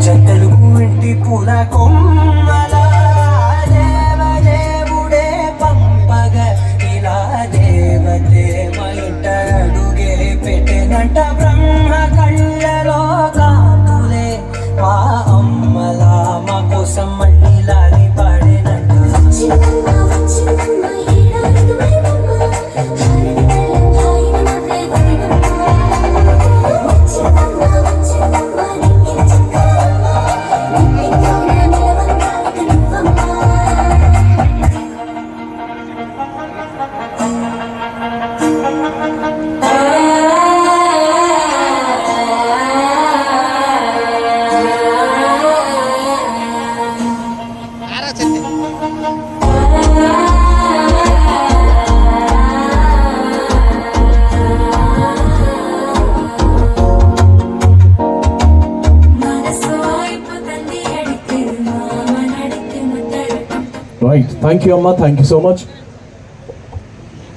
తెలుగు ఇంటి పూల కొమ్మల దేవదేవుడే పంపగ ఇలా దేవతే మయుట అడుగే పెట్టెనంట బ్రహ్మ కళ్ళలో కాతులే మా అమ్మలా మా కోసం మళ్ళీ లాలి పాడేనంట Right. Thank you, Amma. Thank you so much.